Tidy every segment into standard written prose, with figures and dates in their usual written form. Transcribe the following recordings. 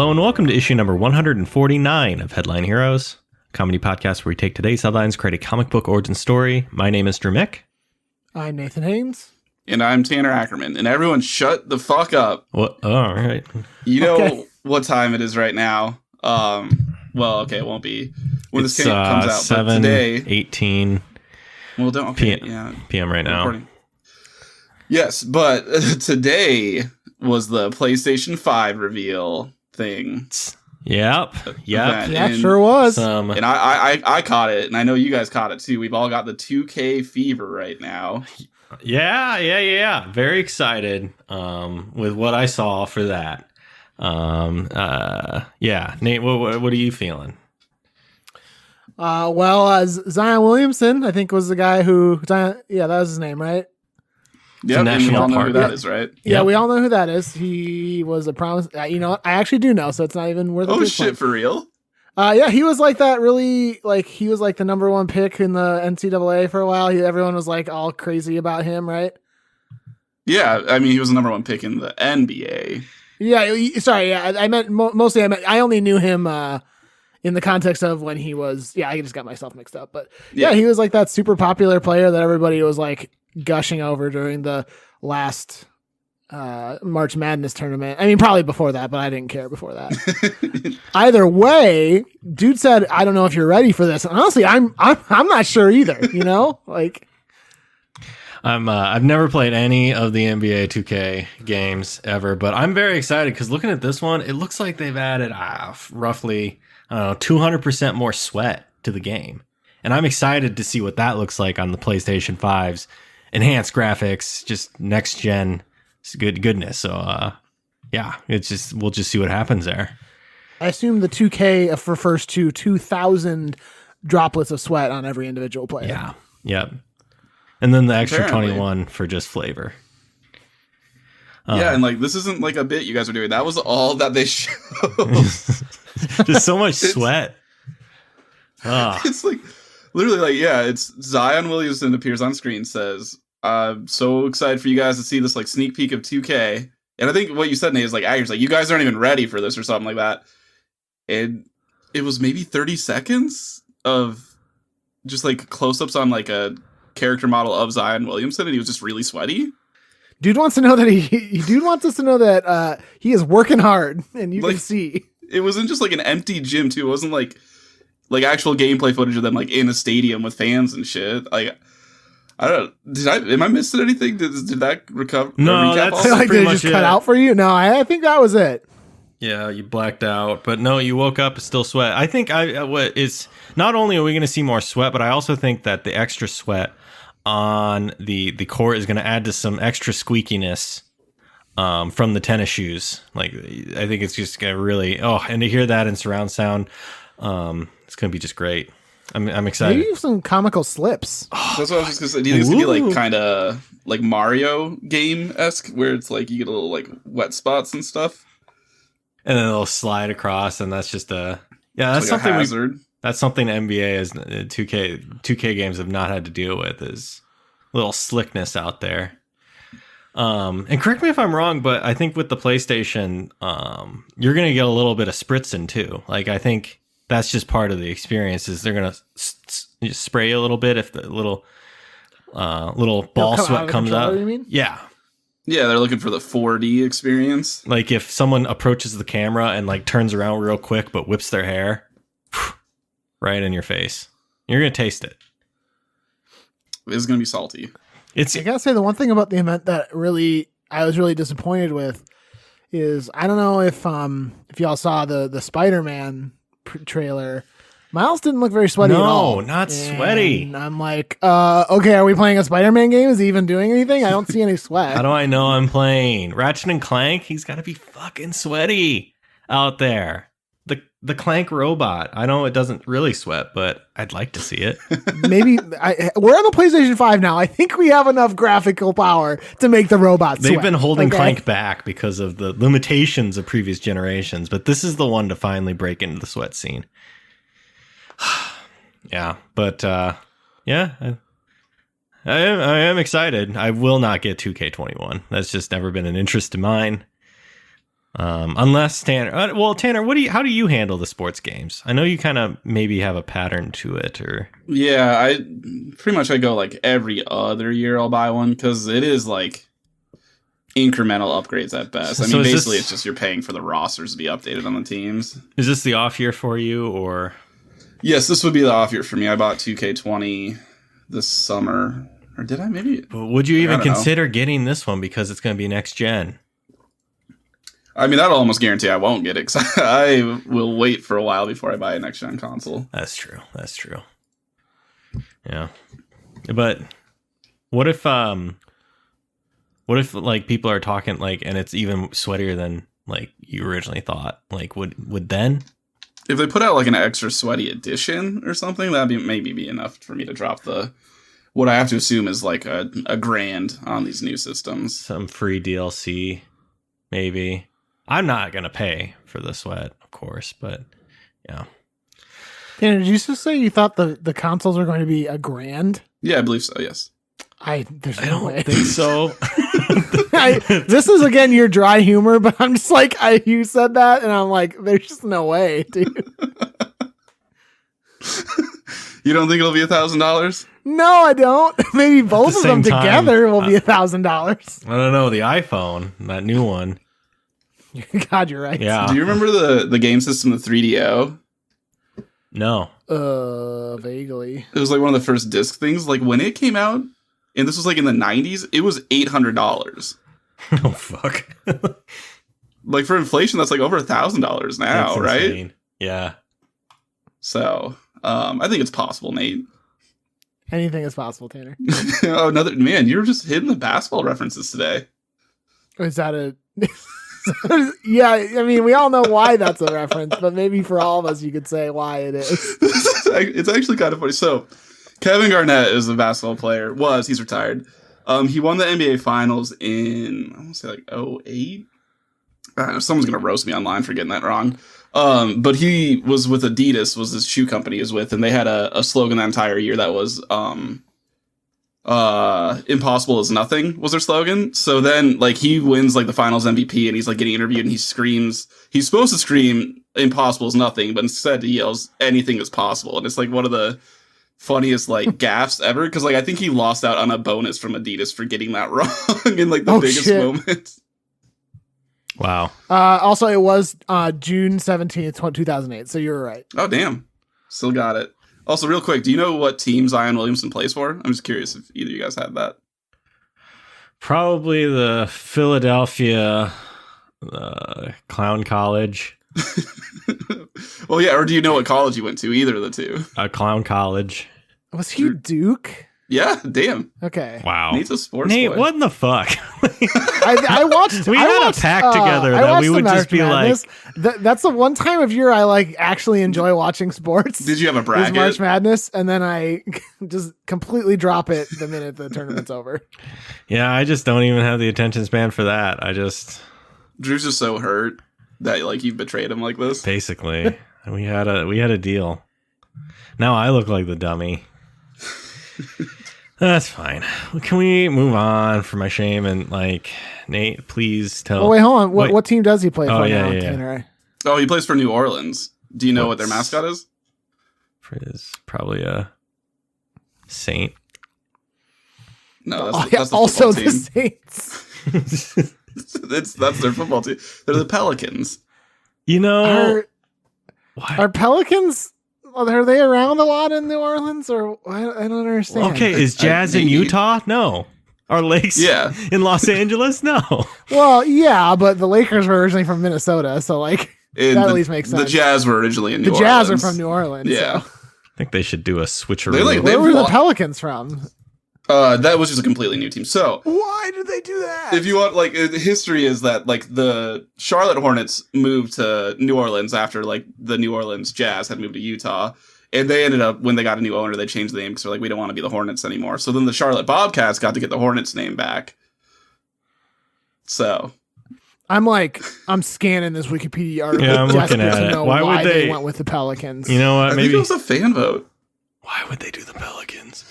Hello and welcome to issue number 149 of Headline Heroes, a comedy podcast where we take today's headlines, create a comic book origin story. My name is Drew Mick. I'm Nathan Haynes. And I'm Tanner Ackerman. And everyone shut the fuck up. What? Oh, all right. You know what time it is right now. Well, okay, it won't be when this comes out. 7, but today, 18 well, don't, okay, yeah, PM right now. Recording. Yes, but today was the PlayStation 5 reveal thing. Yep. Yeah, and, sure was. And I caught it, and I know you guys caught it too. We've all got the 2K fever right now. Yeah. Very excited with what I saw for that. Yeah. Nate, what are you feeling? Zion Williamson, I think, was the guy who... that was his name, right? Yeah, and we all know who that is, right? Yeah, we all know who that is. He was a promise... you know what? I actually do know, so it's not even worth it. Oh, shit, for real? Yeah, he was like that really... he was like the number one pick in the NCAA for a while. Everyone was like all crazy about him, right? Yeah, I mean, he was the number one pick in the NBA. Yeah, sorry, yeah, I meant... mostly, I only knew him... in the context of when he was, I just got myself mixed up, but yeah, he was like that super popular player that everybody was like gushing over during the last March Madness tournament. I mean, probably before that, but I didn't care before that. Either way, dude said, "I don't know if you're ready for this." And honestly, I'm not sure either. You know, like I've never played any of the NBA 2K games ever, but I'm very excited because looking at this one, it looks like they've added roughly, I don't know, 200% more sweat to the game. And I'm excited to see what that looks like on the PlayStation 5's enhanced graphics, just next gen goodness. So, we'll just see what happens there. I assume the 2K refers to 2,000 droplets of sweat on every individual player. Yeah. Yep. And then the extra Apparently. 21 for just flavor. Yeah, and like this isn't like a bit you guys are doing. That was all that they showed. Just so much sweat. It's like literally like, yeah, it's Zion Williamson appears on screen, says, "I'm so excited for you guys to see this like sneak peek of 2K." And I think what you said, Nate, is like, actors like, you guys aren't even ready for this or something like that. And it was maybe 30 seconds of just like close-ups on like a character model of Zion Williamson, and he was just really sweaty. Dude wants to know that dude wants us to know that he is working hard, and you can see. It wasn't just like an empty gym too. It wasn't like actual gameplay footage of them like in a stadium with fans and shit. Like, I don't know. Am I missing anything? Did that recover? No, that's like pretty they much just cut out for you. No, I think that was it. Yeah, you blacked out, but no, you woke up still sweat. I think what is not only are we going to see more sweat, but I also think that the extra sweat on the court is going to add to some extra squeakiness from the tennis shoes. Like, I think it's just going to really, and to hear that in surround sound, it's going to be just great. I'm excited. Maybe some comical slips. That's what I was just going to say. Do you think it's going to be like kind of like Mario game-esque, where it's like you get a little like wet spots and stuff? And then they'll slide across, and that's just that's like something that's something NBA is 2K games have not had to deal with, is a little slickness out there. And correct me if I'm wrong, but I think with the PlayStation, you're going to get a little bit of spritzing too. Like, I think that's just part of the experience, is they're going to spray a little bit if the little ball sweat comes out. You mean? Yeah. Yeah, they're looking for the 4D experience. Like if someone approaches the camera and like turns around real quick but whips their hair right in your face, you're going to taste it. It's going to be salty. I gotta say, the one thing about the event that I was really disappointed with is, I don't know if y'all saw the Spider-Man trailer. Miles didn't look very sweaty at all. No, not sweaty. And I'm like, okay, are we playing a Spider-Man game? Is he even doing anything? I don't see any sweat. How do I know I'm playing Ratchet and Clank? He's got to be fucking sweaty out there. The Clank robot. I know it doesn't really sweat, but I'd like to see it. Maybe we're on the PlayStation 5 now. I think we have enough graphical power to make the robot sweat. They've been holding Clank back because of the limitations of previous generations, but this is the one to finally break into the sweat scene. Yeah, but I am excited. I will not get 2K21. That's just never been an interest of mine. Unless Tanner, Tanner, how do you handle the sports games? I know you kind of maybe have a pattern to it, or yeah, I go like every other year I'll buy one because it is like incremental upgrades at best. I mean, basically it's just you're paying for the rosters to be updated on the teams. Is this the off year for you, or? Yes, this would be the off year for me. I bought 2K20 this summer, or did I? Maybe. Would you even consider getting this one because it's going to be next gen? I mean, that'll almost guarantee I won't get it because I will wait for a while before I buy a next gen console. That's true. Yeah, but what if like people are talking like, and it's even sweatier than like you originally thought? Like, would then? If they put out like an extra sweaty edition or something, that'd be enough for me to drop what I have to assume is like a $1,000 on these new systems. Some free DLC, maybe. I'm not gonna pay for the sweat, of course, but yeah. Did you just say you thought the consoles were going to be $1,000? Yeah, I believe so. Yes. I don't think so. This is again your dry humor, but I'm just like you said that, and I'm like, there's just no way, dude. You don't think it'll be $1,000? No, I don't. Maybe both of them together will be $1,000. I don't know. The iPhone, that new one. God, you're right. Yeah. Do you remember the game system, the 3DO? No. Vaguely. It was like one of the first disc things. Like when it came out, and this was like in the 90s, it was $800. Oh, fuck. Like for inflation, that's like over $1,000 now, right? Yeah. So, I think it's possible, Nate. Anything is possible, Tanner. Oh, man, you're just hitting the basketball references today. Is that a... Yeah, I mean, we all know why that's a reference, but maybe for all of us, you could say why it is. It's actually kind of funny. So, Kevin Garnett is a basketball player. He's retired. He won the NBA Finals in, I want to say like 2008. Someone's going to roast me online for getting that wrong. But he was with Adidas, was his shoe company he was with, and they had a slogan that entire year that was impossible is nothing was their slogan. So then like he wins like the finals MVP and he's like getting interviewed and he screams, he's supposed to scream impossible is nothing, but instead he yells anything is possible. And it's like one of the funniest like gaffes ever, because like I think he lost out on a bonus from Adidas for getting that wrong in like the biggest moment. Wow. Also it was June 17th, 2008, so you were right. Oh damn, still got it. Also, real quick, do you know what team Zion Williamson plays for? I'm just curious if either of you guys had that. Probably the Philadelphia Clown College. Well, yeah, or do you know what college he went to? Either of the two. Clown College. Was he Duke? Yeah, damn. Okay. Wow. Nate's a sports Nate, boy. what in the fuck? I watched. We had a pact together that we would just be Madness. That's the one time of year I like actually enjoy watching sports. Did you have a bracket? March Madness, and then I just completely drop it the minute the tournament's over. Yeah, I just don't even have the attention span for that. Drew's just so hurt that like you betrayed him like this. Basically, we had a deal. Now I look like the dummy. That's fine. Can we move on for my shame? And like, Nate, please tell. Oh wait, hold on. What team does he play for now? Yeah. Oh, he plays for New Orleans. Do you know what their mascot is? Is probably a saint. No, that's the also team. the Saints. That's their football team. They're the Pelicans. You know, are Pelicans? Are they around a lot in New Orleans, or I don't understand? Okay, is Jazz in Utah? No. Are Lakes in Los Angeles? No. Well, yeah, but the Lakers were originally from Minnesota, so like that at least makes sense. The Jazz were originally in New Orleans. The Jazz are from New Orleans. Yeah. So. I think they should do a switcheroo. Where were the Pelicans from? That was just a completely new team. So why did they do that? If you want, like, the history is that like the Charlotte Hornets moved to New Orleans after like the New Orleans Jazz had moved to Utah, and they ended up, when they got a new owner, they changed the name because they're like, we don't want to be the Hornets anymore. So then the Charlotte Bobcats got to get the Hornets name back. So I'm scanning this Wikipedia article. Yeah, I'm looking at it. Why would they went with the Pelicans? You know what? I think it was a fan vote. Why would they do the Pelicans?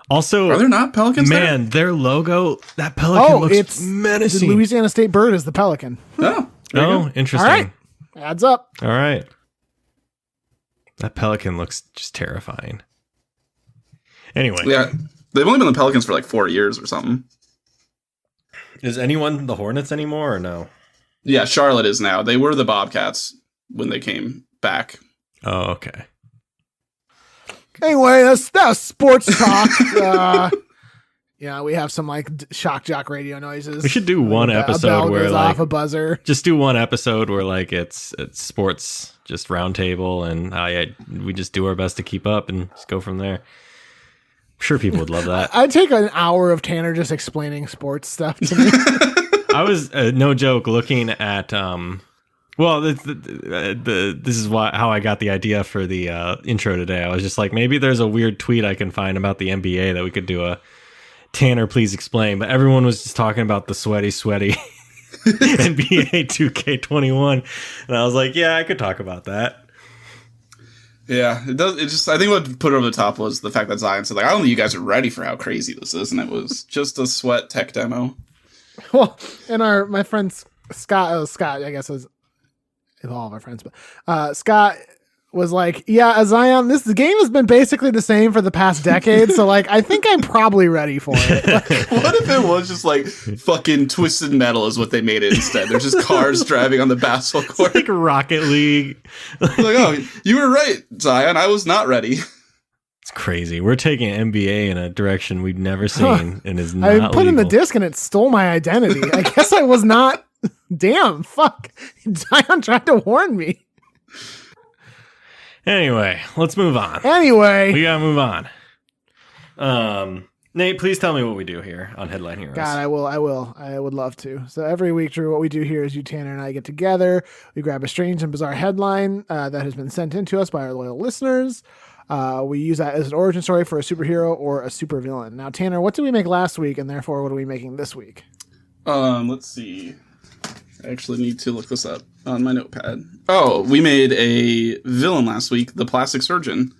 Also, are there not pelicans man, their logo, that pelican looks menacing. The Louisiana State bird is the pelican. Oh, interesting. All right. Adds up. All right. That pelican looks just terrifying. Anyway. Yeah. They've only been the Pelicans for like 4 years or something. Is anyone the Hornets anymore or no? Yeah, Charlotte is now. They were the Bobcats when they came back. Oh, okay. Anyway, that was sports talk. Yeah, we have some like shock jock radio noises. We should do one episode where like off a buzzer. Just do one episode where like it's sports, just roundtable, and we just do our best to keep up and just go from there. I'm sure people would love that. I'd take an hour of Tanner just explaining sports stuff to me. I was no joke looking at well, this is how I got the idea for the intro today. I was just like, maybe there's a weird tweet I can find about the NBA that we could do a Tanner, please explain. But everyone was just talking about the sweaty NBA 2K21, and I was like, yeah, I could talk about that. Yeah, it does. It just, I think what put it over the top was the fact that Zion said, like, I don't think you guys are ready for how crazy this is, and it was just a sweat tech demo. Well, and my friend Scott, I guess is all of our friends, but Scott was like, yeah, Zion, the game has been basically the same for the past decade, so like I think I'm probably ready for it. Like, what if it was just like fucking Twisted Metal is what they made it instead? There's just cars driving on the basketball court. It's like Rocket League. Like, oh, you were right, Zion. I was not ready. It's crazy. We're taking NBA in a direction we've never seen and is not I put legal. in the disc and it stole my identity. I guess I was not. Damn, fuck. Zion tried to warn me. Anyway, let's move on. Anyway. We gotta move on. Nate, please tell me what we do here on Headline Heroes. God, I will. I would love to. So every week, Drew, what we do here is you, Tanner, and I get together. We grab a strange and bizarre headline that has been sent in to us by our loyal listeners. We use that as an origin story for a superhero or a supervillain. Now, Tanner, what did we make last week, and therefore what are we making this week? Let's see. I actually need to look this up on my notepad. Oh, we made a villain last week, the Plastic Surgeon,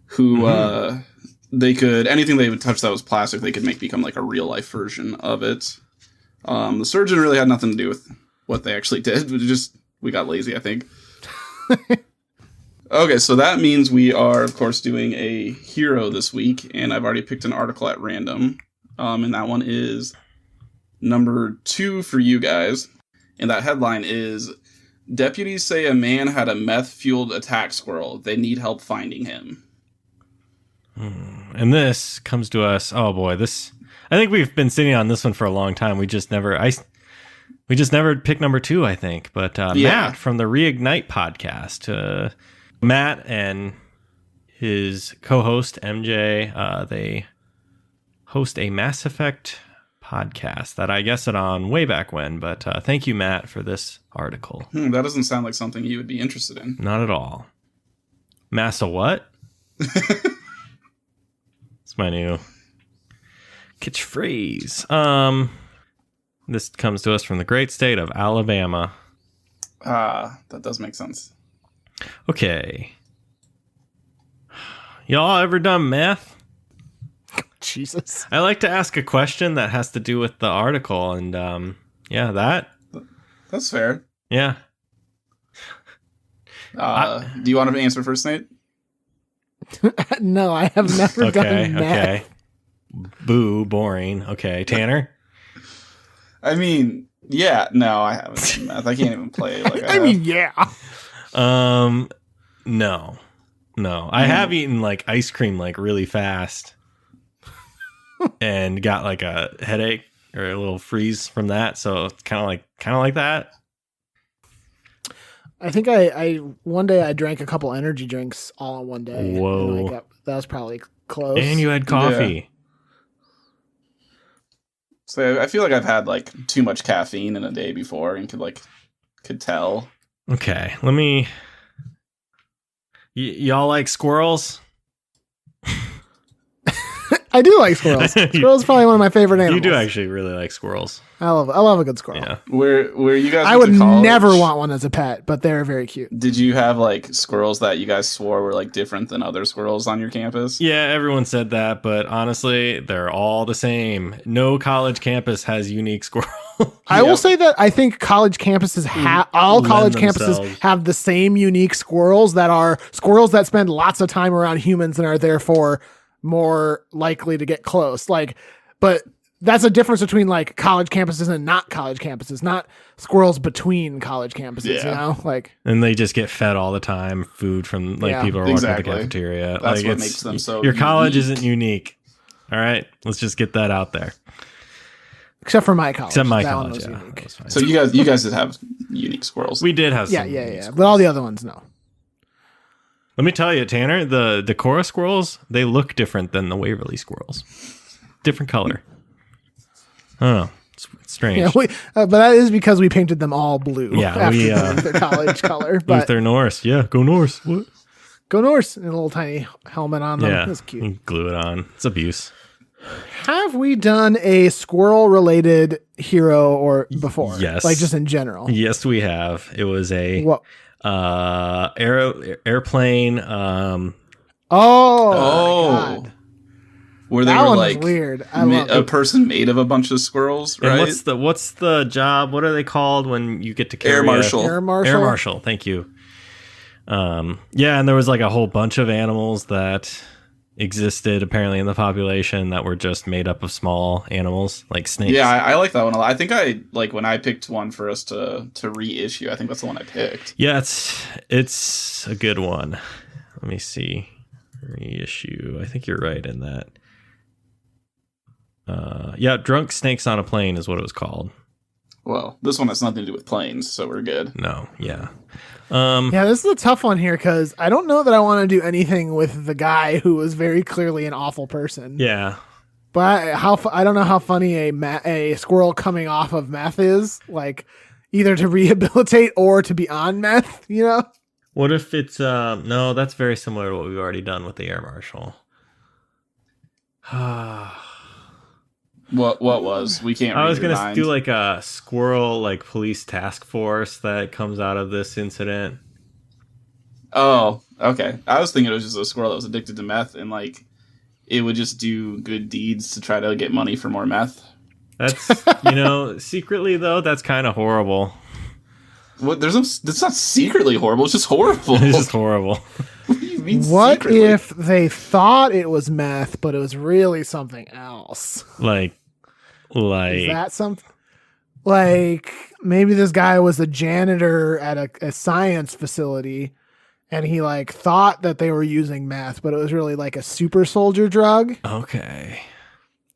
who they could, anything they would touch that was plastic, they could make become like a real life version of it. The surgeon really had nothing to do with what they actually did. We got lazy, I think. Okay, so that means we are, of course, doing a hero this week, and I've already picked an article at random. And that one is number 2 for you guys. And that headline is, Deputies say a man had a meth-fueled attack squirrel. They need help finding him. And this comes to us. Oh boy, I think we've been sitting on this one for a long time. We just never picked number 2, I think. But Matt from the Reignite podcast, Matt and his co-host MJ, they host a Mass Effect podcast that I guessed it on way back when, but thank you, Matt, for this article. That doesn't sound like something you would be interested in. Not at all. Massa what? It's my new catchphrase. This comes to us from the great state of Alabama. That does make sense. Okay. Y'all ever done meth? Jesus. I like to ask a question that has to do with the article, and that's fair. Yeah. Do you want to answer first, Nate? No, I have never done meth. Okay. Boo, boring. Okay, Tanner? I mean, yeah, no, I haven't done meth. I can't even play like I mean, yeah. No. I have eaten like ice cream like really fast. And got like a headache or a little freeze from that, so it's kind of like that. I think I one day I drank a couple energy drinks all in one day. Whoa, that was probably close. And you had coffee. Yeah. So I feel like I've had like too much caffeine in a day before, and could tell. Okay, let me. y'all like squirrels? I do like squirrels. Squirrels probably one of my favorite animals. You do actually really like squirrels. I love a good squirrel. Yeah. Where you guys? I would never want one as a pet, but they're very cute. Did you have like squirrels that you guys swore were like different than other squirrels on your campus? Yeah, everyone said that, but honestly, they're all the same. No college campus has unique squirrels. I will say that I think college campuses all college campuses themselves. have the same unique squirrels that are squirrels that spend lots of time around humans and are therefore more likely to get close. But that's a difference between like college campuses and not college campuses, not squirrels between college campuses, you know? And they just get fed all the time, food from people are working at the cafeteria. That's what makes them so your college unique. isn't unique. All right, let's just get that out there. Except for my college. Except my that college, one was yeah. unique. That was fine. So you guys did have unique squirrels. We did have some. Yeah. But all the other ones, no. Let me tell you, Tanner, the Decorah squirrels, they look different than the Waverly squirrels. Different color. I don't know. It's strange. Yeah, but that is because we painted them all blue. Yeah, after their college color. But Luther Norris. Yeah, go Norris. What? go Norse and a little tiny helmet on them. Yeah, That's cute. you glue it on. It's abuse. Have we done a squirrel related hero or before? Yes. Like just in general. Yes, we have. It was a What? airplane. Oh, Oh. God. Where they That were one like was weird. I a love it. person made of a bunch of squirrels, And right? what's the job? What are they called when you get to carry Air marshal. Air Marshal. Air marshal. Thank you. Yeah, and there was like a whole bunch of animals that existed apparently in the population that were just made up of small animals like snakes. Yeah, I like that one a lot. I think I like when I picked one for us to reissue. I think that's the one I picked. Yeah, it's a good one. Let me see. Reissue. I think you're right in that. Yeah, Drunk Snakes on a Plane is what it was called. Well, this one has nothing to do with planes, so we're good. No, yeah. Yeah, this is a tough one here because I don't know that I want to do anything with the guy who was very clearly an awful person. Yeah. But I don't know how funny a squirrel coming off of meth is, like either to rehabilitate or to be on meth, you know? What if it's no, that's very similar to what we've already done with the air marshal. What was? We can't. I read was your gonna mind. do like a squirrel like police task force that comes out of this incident. Oh, okay. I was thinking it was just a squirrel that was addicted to meth, and like it would just do good deeds to try to get money for more meth. That's secretly though, that's kind of horrible. What? That's not secretly horrible. It's just horrible. It's just horrible. What do you mean? What secretly? if they thought it was meth, but it was really something else? Like Is that something? Like maybe this guy was a janitor at a science facility, and he like thought that they were using meth, but it was really like a super soldier drug. okay.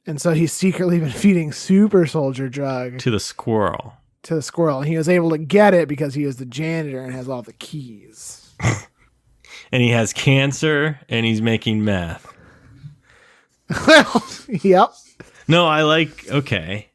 And so he's secretly been feeding super soldier drug To the squirrel. to the squirrel, and he was able to get it because he was the janitor and has all the keys. And he has cancer and he's making meth. Well, yep. No, I like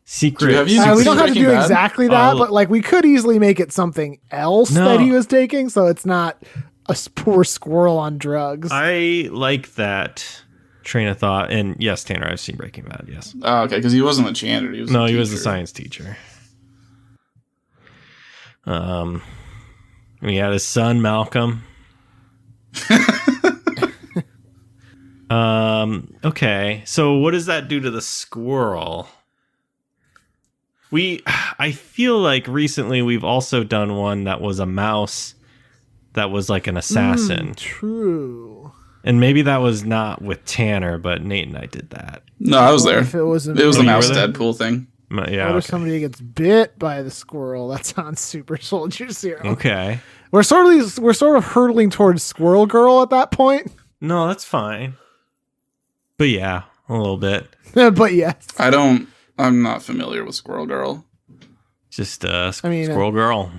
secret. Have you- We don't have to Breaking do Bad? exactly that, but like we could easily make it something else No. that he was taking, so it's not a poor squirrel on drugs. I like that train of thought. And yes, Tanner, I've seen Breaking Bad. Yes. Oh, okay, because he wasn't a janitor. He was No, a he was a teacher. science teacher. We had his son Malcolm. Okay, so what does that do to the squirrel? I feel like recently we've also done one that was a mouse that was like an assassin. True. And maybe that was not with Tanner, but Nate and I did that. No, I was there. If it was, It was Oh, the you mouse were there? Deadpool thing. Yeah. what if Okay. somebody gets bit by the squirrel? That's on Super Soldier Zero. Okay. We're sort of hurtling towards Squirrel Girl at that point. No, that's fine. But yeah, a little bit. But yes. I'm not familiar with Squirrel Girl. Just mean, squirrel girl.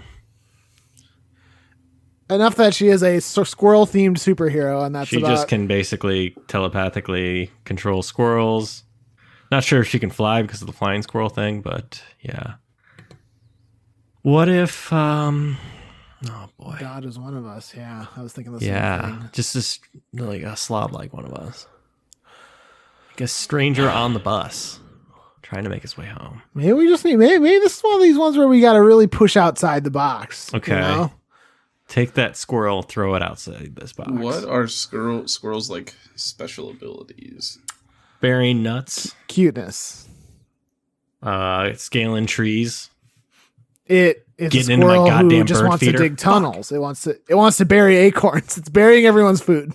Enough that she is a squirrel themed superhero, and that's She about just can basically telepathically control squirrels. Not sure if she can fly because of the flying squirrel thing, but yeah. What if oh boy. God is one of us. Yeah, I was thinking the same Yeah. thing. Just like a slob like one of us. a stranger on the bus trying to make his way home. Maybe we just need. Maybe this is one of these ones where we got to really push outside the box. Okay. You know? Take that squirrel, throw it outside this box. What are squirrels like special abilities? Burying nuts. Cuteness. Scaling trees. It's Getting a squirrel into my goddamn who just bird wants feeder. to dig tunnels. It wants to bury acorns. It's burying everyone's food.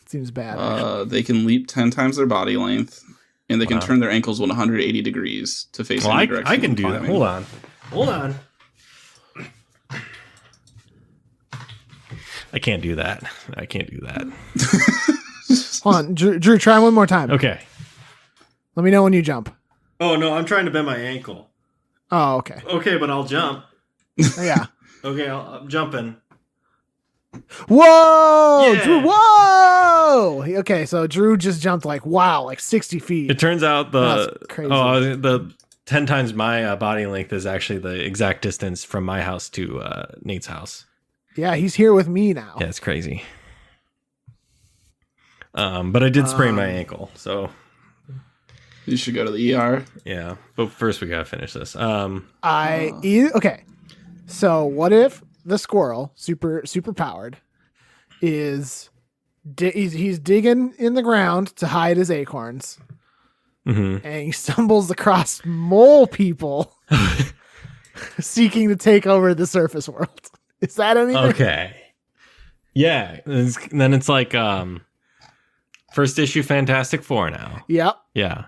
Seems bad. They can leap 10 times their body length, and they can turn their ankles 180 degrees to face any direction. I can do that. Hold on. I can't do that. Hold on, Drew. Try one more time. Okay. Let me know when you jump. Oh no, I'm trying to bend my ankle. Oh, okay. Okay, but I'll jump. Yeah. Okay, I'm jumping. Whoa, Yeah. Drew! Whoa. Okay, so Drew just jumped like 60 feet. It turns out That's crazy. the 10 times my body length is actually the exact distance from my house to Nate's house. Yeah, he's here with me now. Yeah, it's crazy. But I did sprain my ankle, so You should go to the ER. yeah. But first, we gotta finish this. Okay. So what if the squirrel, super powered, is he's digging in the ground to hide his acorns, and he stumbles across mole people seeking to take over the surface world. Is that anything? Okay. Yeah. Then it's like first issue Fantastic Four now. Yep. Yeah.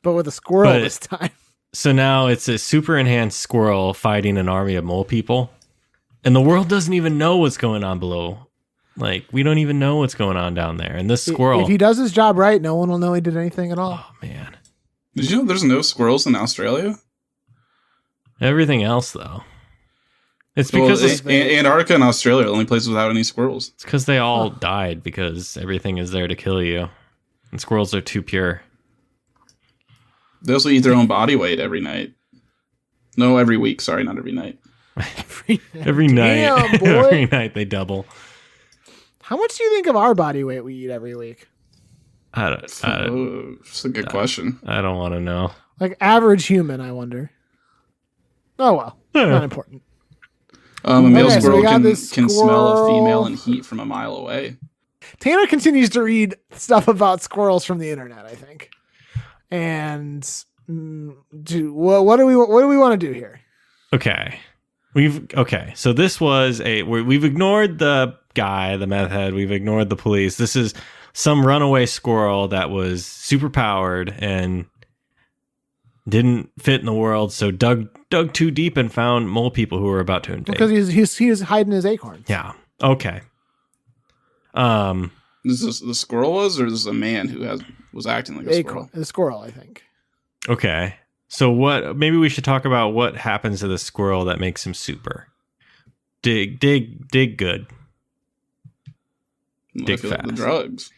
But with a squirrel this time. So now it's a super enhanced squirrel fighting an army of mole people. And the world doesn't even know what's going on below. Like, we don't even know what's going on down there. And this squirrel... If he does his job right, no one will know he did anything at all. Oh, man. Did you know there's no squirrels in Australia? Everything else, though. It's because Antarctica and Australia are the only places without any squirrels. It's because they all died because everything is there to kill you. And squirrels are too pure. They also eat their own body weight every night. No, every week. Sorry, not every night. Every night. Damn, boy. Every night they double. How much do you think of our body weight we eat every week? That's a good question. I don't want to know. Like average human, I wonder. Oh, well. Not important. A male Okay, so squirrel we got can this smell a squirrel. female in heat from a mile away. Tanner continues to read stuff about squirrels from the internet, I think. And what do we want to do here? Okay. So this was we've ignored the guy, the meth head. We've ignored the police. This is some runaway squirrel that was super powered and didn't fit in the world. So dug too deep and found mole people who were about to invade. Because he was hiding his acorns. Yeah. Okay. Is this the squirrel was, or is this a man who was acting like a squirrel? The squirrel, I think. Okay. So maybe we should talk about what happens to the squirrel that makes him super. Dig good. Dig I feel like fast. the drugs.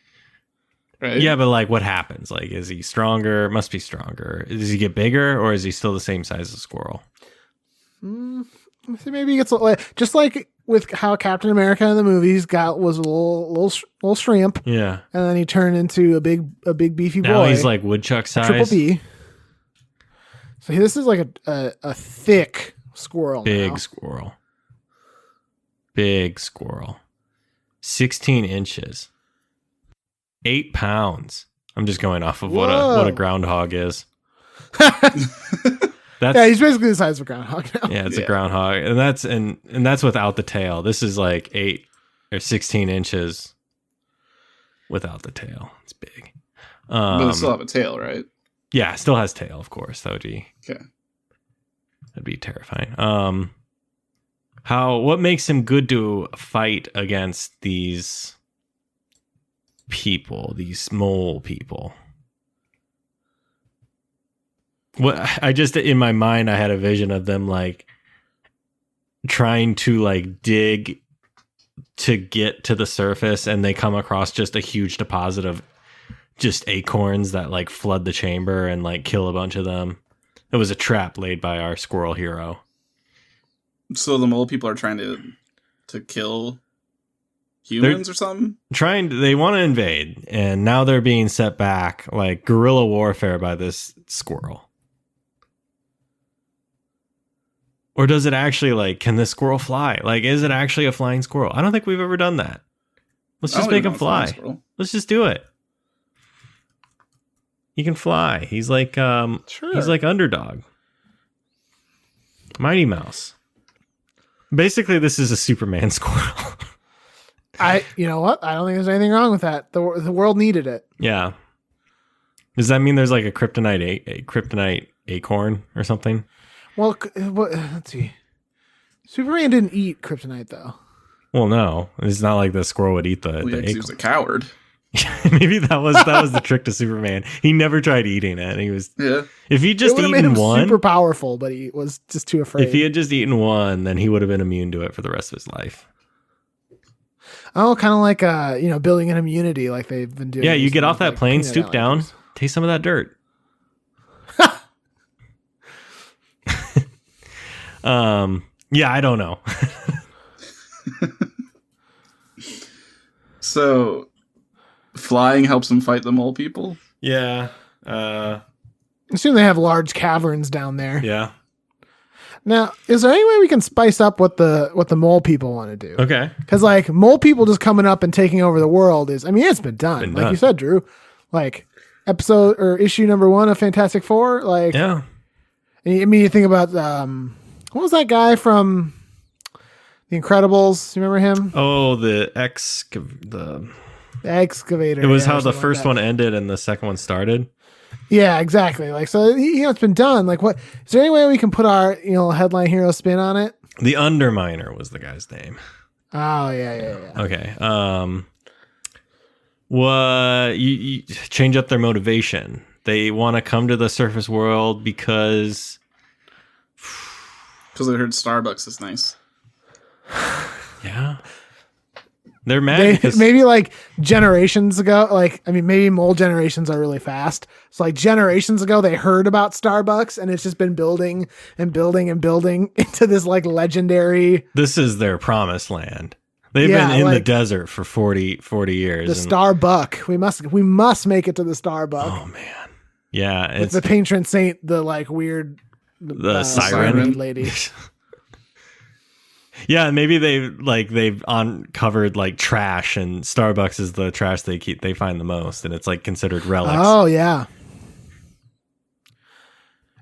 Right? Yeah, but like what happens? Like, is he stronger? Must be stronger. Does he get bigger or is he still the same size as a squirrel? Maybe he gets just like with how Captain America in the movies was a little shrimp. Yeah. And then he turned into a big beefy boy. Now he's like woodchuck size. Triple B. So this is like a thick squirrel. Big now. squirrel. Big squirrel. 16 inches. 8 pounds. I'm just going off of what a groundhog is. Yeah, he's basically the size of a groundhog now. Yeah, it's a groundhog. And that's without the tail. This is like 8 or 16 inches without the tail. It's big. But it still have a tail, right? Yeah, it still has tail, of course. That would be okay. That'd be terrifying. What makes him good to fight against these people, these mole people? In my mind, I had a vision of them like trying to like dig to get to the surface, and they come across just a huge deposit of just acorns that like flood the chamber and like kill a bunch of them. It was a trap laid by our squirrel hero. So the mole people are trying to kill humans or something? They want to invade, and now they're being set back like guerrilla warfare by this squirrel. Or does it actually, like, can this squirrel fly? Like, is it actually a flying squirrel? I don't think we've ever done that. Let's just make him fly. Let's just do it. He can fly. He's like he's like Underdog. Mighty Mouse. Basically, this is a Superman squirrel. You know what? I don't think there's anything wrong with that. The world needed it. Yeah. Does that mean there's like a kryptonite acorn or something? Well, let's see. Superman didn't eat kryptonite, though. Well, no. It's not like the squirrel would eat the acorn. He was a coward. Maybe that was the trick to Superman. He never tried eating it. He was If he just eaten made him one, super powerful, but he was just too afraid. If he had just eaten one, then he would have been immune to it for the rest of his life. Oh, kind of like building an immunity, like they've been doing. Yeah, you get off that plane, stoop down, taste some of that dirt. Yeah, I don't know. So, flying helps them fight the mole people? Yeah. I assume they have large caverns down there. Yeah. Now, is there any way we can spice up what the mole people want to do? Okay. Because like mole people just coming up and taking over the world it's been done. Like you said, Drew. Like episode or issue number 1 of Fantastic Four. Like yeah. I mean, you think about what was that guy from The Incredibles? You remember him? Oh, the excavator. It was how the first one ended and the second one started. Yeah, exactly. Like, so, it's been done. Like, what is there any way we can put our, headline hero spin on it? The Underminer was the guy's name. Oh, yeah. Okay. What you change up their motivation. They want to come to the surface world because they heard Starbucks is nice. Yeah. They're mad maybe like generations ago, maybe mole generations are really fast. So like generations ago, they heard about Starbucks and it's just been building and building and building into this like legendary. This is their promised land. They've been in the desert for 40 years. The Starbuck. We must make it to the Starbuck. Oh man. Yeah. It's the patron saint, the like weird, the siren lady. Yeah, maybe they've uncovered like trash, and Starbucks is the trash they find the most, and it's like considered relics. Oh yeah.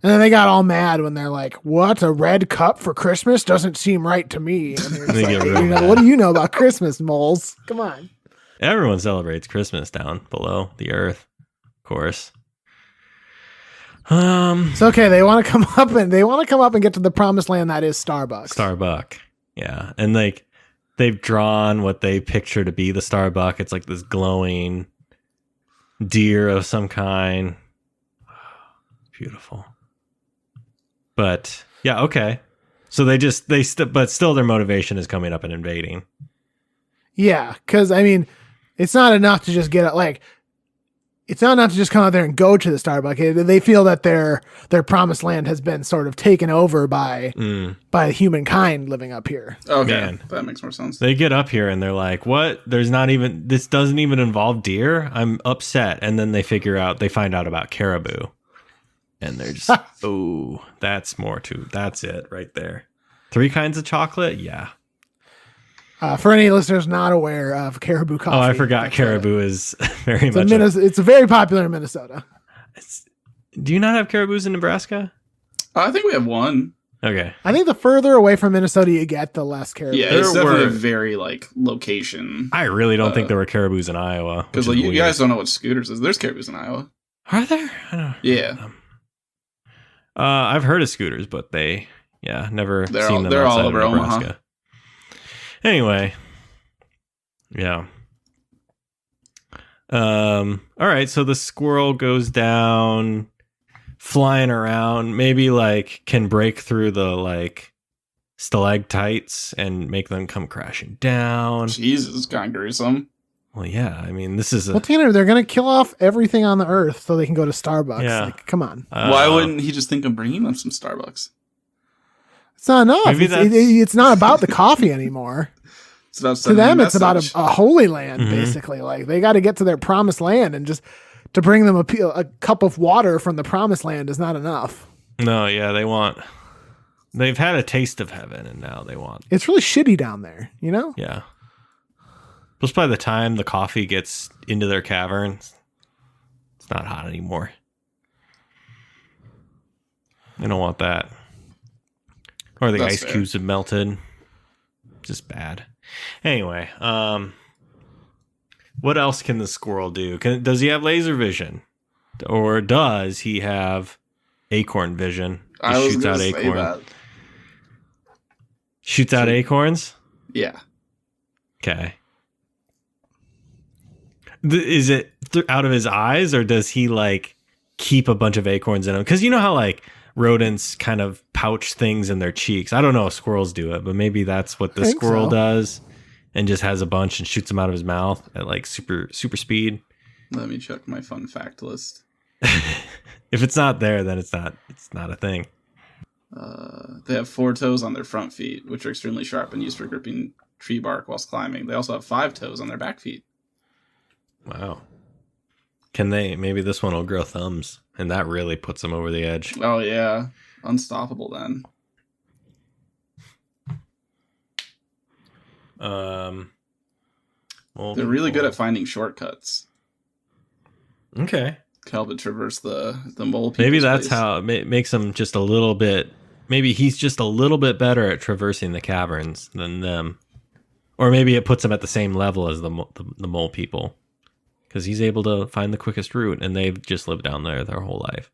And then they got all mad when they're like, "What? A red cup for Christmas doesn't seem right to me." And They get really mad. What do you know about Christmas, moles? Come on. Everyone celebrates Christmas down below the earth, of course. It's okay. They want to come up and get to the promised land that is Starbucks. Starbuck. Yeah. And like they've drawn what they picture to be the Starbuck. It's like this glowing deer of some kind. Beautiful. But yeah, okay. So but still their motivation is coming up and invading. Yeah, because it's not enough to just it's not enough to just come out there and go to the Starbucks. They feel that their promised land has been sort of taken over by humankind living up here. Okay, man, that makes more sense. They get up here and they're like, "What? This doesn't even involve deer. I'm upset." And then they find out about caribou, and they're just, "Oh, that's it right there. 3 kinds of chocolate, yeah." For any listeners not aware of caribou coffee. Oh, I forgot caribou is very much. It's very popular in Minnesota. Do you not have caribous in Nebraska? I think we have one. Okay. I think the further away from Minnesota you get, the less caribou. Yeah, it's definitely a very location. I really don't think there were caribous in Iowa. Because you guys don't know what scooters is. There's caribous in Iowa. Are there? I don't know. Yeah. I've heard of scooters, but never seen them they're outside all over of Nebraska. Omaha. Anyway, yeah. All right, so the squirrel goes down, flying around, maybe can break through the stalactites and make them come crashing down. Jesus, kind of gruesome. Well, yeah, this is Well, Tanner, they're going to kill off everything on the earth so they can go to Starbucks. Yeah. Come on. Why wouldn't he just think of bringing them some Starbucks? It's not enough. It's not about the coffee anymore. It's about to them, it's about message. a holy land, basically. Like they got to get to their promised land, and just to bring them a cup of water from the promised land is not enough. No, yeah, they've had a taste of heaven, and now they want. It's really shitty down there, you know? Yeah. Plus, by the time the coffee gets into their caverns, it's not hot anymore. They don't want that. Or the ice cubes have melted. Just bad. Anyway, what else can the squirrel do? Does he have laser vision? Or does he have acorn vision? I was going to say that. Shoots out acorns? Yeah. Okay. Is it out of his eyes, or does he like keep a bunch of acorns in him? Because you know how like rodents kind of pouch things in their cheeks. I don't know if squirrels do it, but maybe that's what the squirrel does, and just has a bunch and shoots them out of his mouth at like super speed. Let me check my fun fact list. If it's not there, then it's not a thing. They have 4 toes on their front feet, which are extremely sharp and used for gripping tree bark whilst climbing. They also have 5 toes on their back feet. Wow. Maybe this one will grow thumbs, and that really puts them over the edge. Oh, yeah. Unstoppable then. They're really good at finding shortcuts. Okay. Help it traverse the mole. Maybe that's how it makes him just a little bit. Maybe he's just a little bit better at traversing the caverns than them, or maybe it puts him at the same level as the mole people, because he's able to find the quickest route, and they've just lived down there their whole life.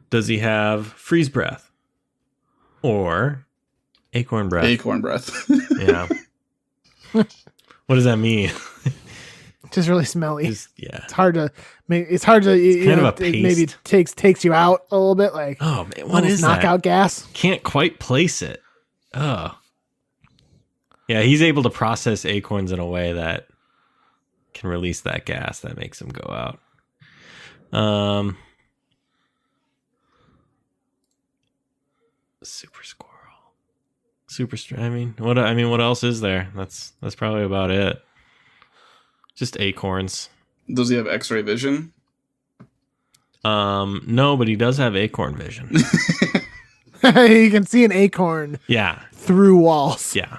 Does he have freeze breath or acorn breath? Acorn breath. Yeah. What does that mean? Just really smelly. Yeah. It's hard to. It's hard to. It maybe takes you out a little bit. Like, oh man, what is knockout gas? Can't quite place it. Oh. Yeah, he's able to process acorns in a way that can release that gas that makes him go out. Super squirrel. What else is there? That's probably about it. Just acorns. Does he have X-ray vision? No, but he does have acorn vision. You can see an acorn. Yeah. Through walls. Yeah,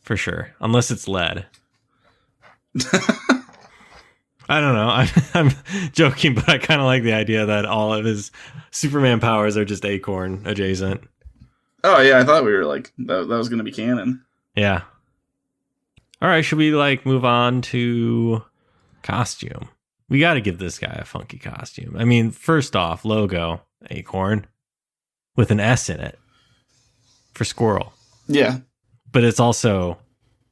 for sure. Unless it's lead. I don't know. I'm joking, but I kind of like the idea that all of his Superman powers are just acorn adjacent. Oh yeah, I thought we were like that was going to be canon. Yeah. All right, should we like move on to costume? We got to give this guy a funky costume. I mean, first off, logo acorn with an S in it for squirrel. Yeah. But it's also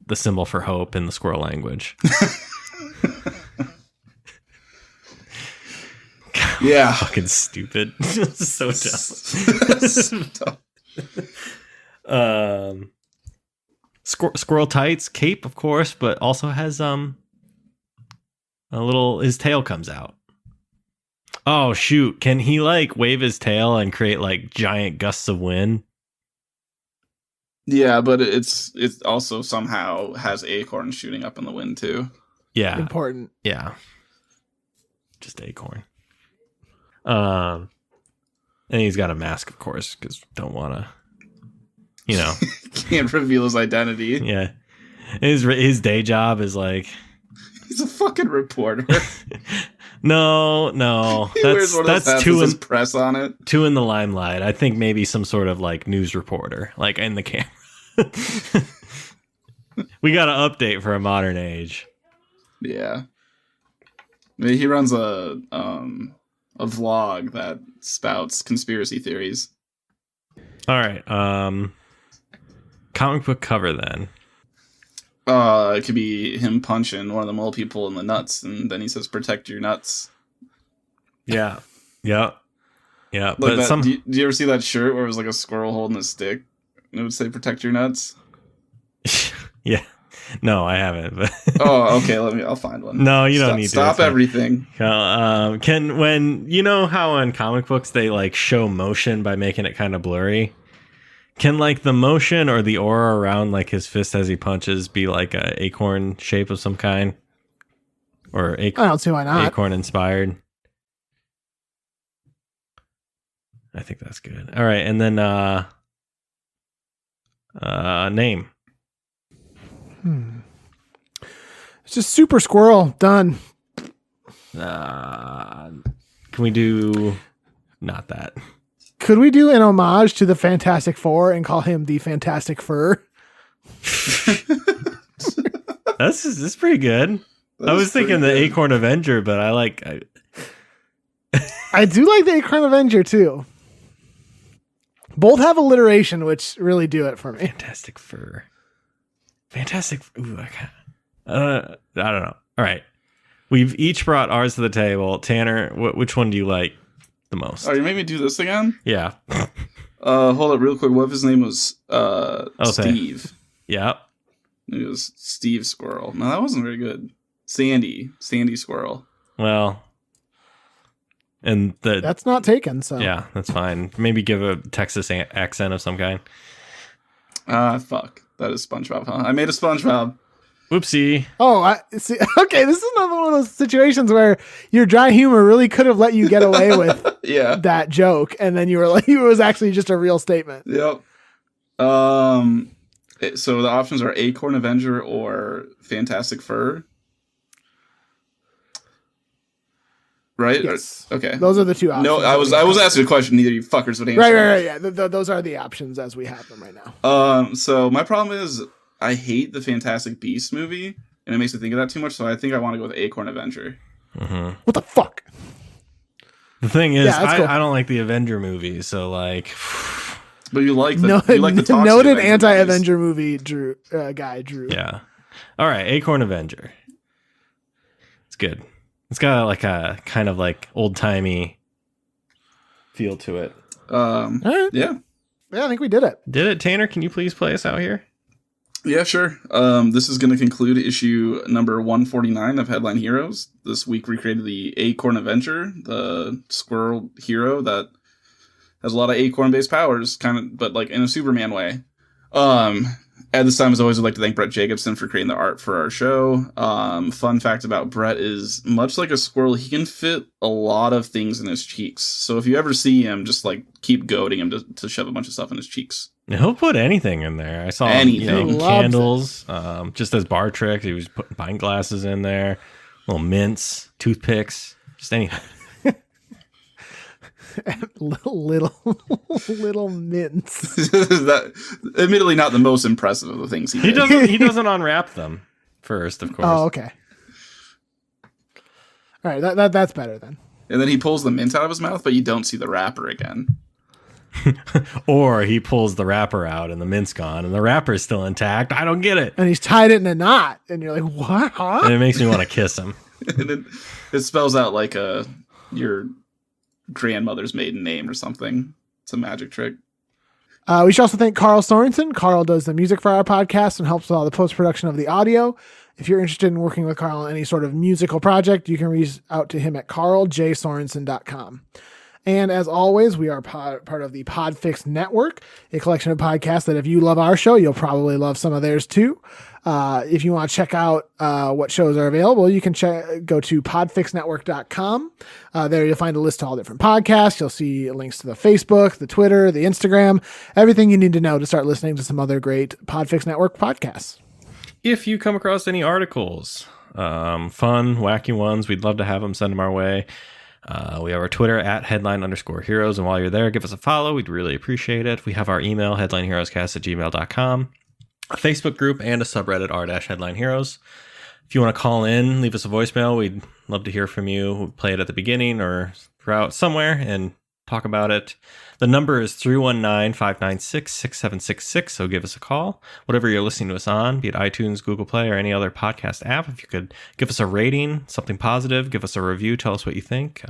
the symbol for hope in the squirrel language. Yeah. Fucking stupid. So dumb. Squirrel tights, cape, of course, but also has a little, his tail comes out. Oh shoot, can he like wave his tail and create like giant gusts of wind? Yeah, but it's also somehow has acorns shooting up in the wind too. Yeah. Important. Yeah. Just acorn. And he's got a mask, of course, because don't want to, can't reveal his identity. Yeah. His day job is like, he's a fucking reporter. No, that's too in press on it. Too in the limelight. I think maybe some sort of like news reporter, like in the camera. We got to update for a modern age. Yeah. Maybe he runs a vlog that spouts conspiracy theories. All right. Comic book cover then. It could be him punching one of the mole people in the nuts, and then he says, "Protect your nuts." Yeah. Yeah. Yeah. Like but do you ever see that shirt where it was like a squirrel holding a stick and it would say "Protect your nuts"? Yeah. No, I haven't. But oh, okay. I'll find one. No, you don't need to. Stop everything. When how in comic books they like show motion by making it kind of blurry? Can like the motion or the aura around like his fist as he punches be like a acorn shape of some kind? Or I don't see why not. Acorn inspired? I think that's good. All right, and then name. It's just Super Squirrel. Done. Can we do not that? Could we do an homage to the Fantastic Four and call him the Fantastic Fur? That's pretty good. I was thinking the Acorn Avenger, but I do like the Acorn Avenger too. Both have alliteration, which really do it for me. Fantastic Fur. Fantastic. Ooh, I don't know. All right. We've each brought ours to the table. Tanner, which one do you like the most? Oh, you made me do this again? Yeah. Hold up real quick. What if his name was Steve? Yeah. It was Steve Squirrel. No, that wasn't very good. Sandy Squirrel. Well, and that's not taken. So yeah, that's fine. Maybe give a Texas accent of some kind. Fuck. That is SpongeBob, huh? I made a SpongeBob. Whoopsie. Oh, I see. Okay, this is another one of those situations where your dry humor really could have let you get away with that joke, and then you were like, it was actually just a real statement. Yep. So the options are Acorn Avenger or Fantastic Fur. Right? Yes. Okay. Those are the two options. No, I was asking a question. Neither of you fuckers would answer. Right. Yeah. Those are the options as we have them right now. So my problem is I hate the Fantastic Beasts movie, and it makes me think of that too much. So I think I want to go with Acorn Avenger. Mm-hmm. What the fuck? The thing is, cool. I don't like the Avenger movie, so like. But you like the toxic noted Avenger anti-Avenger movie Drew. Yeah. All right, Acorn Avenger. It's good. It's got like a kind of like old timey feel to it. Right. Yeah, I think we did it. Did it, Tanner? Can you please play us out here? Yeah, sure. This is going to conclude issue number 149 of Headline Heroes. This week we created the Acorn Avenger, the squirrel hero that has a lot of acorn-based powers, kind of, but like in a Superman way. At this time, as always, I'd like to thank Brett Jacobson for creating the art for our show. Fun fact about Brett is, much like a squirrel, he can fit a lot of things in his cheeks. So if you ever see him, just like keep goading him to shove a bunch of stuff in his cheeks. He'll put anything in there. I saw him, candles, just as bar tricks. He was putting pint glasses in there, little mints, toothpicks, just anything. little mints. That, admittedly, not the most impressive of the things he did. He doesn't unwrap them first, of course. Oh, okay. All right, that's better then. And then he pulls the mint out of his mouth, but you don't see the wrapper again. Or he pulls the wrapper out and the mint's gone and the wrapper's still intact. I don't get it. And he's tied it in a knot, and you're like, what? Huh? And it makes me want to kiss him. And it spells out like your grandmother's maiden name or something. It's a magic trick. We should also thank Carl Sorensen. Carl does the music for our podcast and helps with all the post-production of the audio. If you're interested in working with Carl on any sort of musical project, you can reach out to him at carljsorensen.com. And as always, we are part of the PodFix Network, a collection of podcasts that if you love our show, you'll probably love some of theirs too. If you want to check out what shows are available, you can go to podfixnetwork.com. There you'll find a list of all different podcasts. You'll see links to the Facebook, the Twitter, the Instagram, everything you need to know to start listening to some other great PodFix Network podcasts. If you come across any articles, fun, wacky ones, we'd love to have them. Send them our way. We have our Twitter at headline_heroes. And while you're there, give us a follow. We'd really appreciate it. We have our email, headlineheroescast@gmail.com, a Facebook group, and a subreddit, r-headlineheroes. If you want to call in, leave us a voicemail. We'd love to hear from you. We'll play it at the beginning or throughout somewhere and talk about it. The number is 319-596-6766, so give us a call. Whatever you're listening to us on, be it iTunes, Google Play, or any other podcast app, if you could give us a rating, something positive, give us a review, tell us what you think.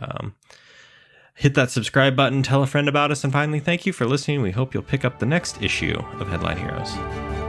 Hit that subscribe button, tell a friend about us, and finally, thank you for listening. We hope you'll pick up the next issue of Headline Heroes.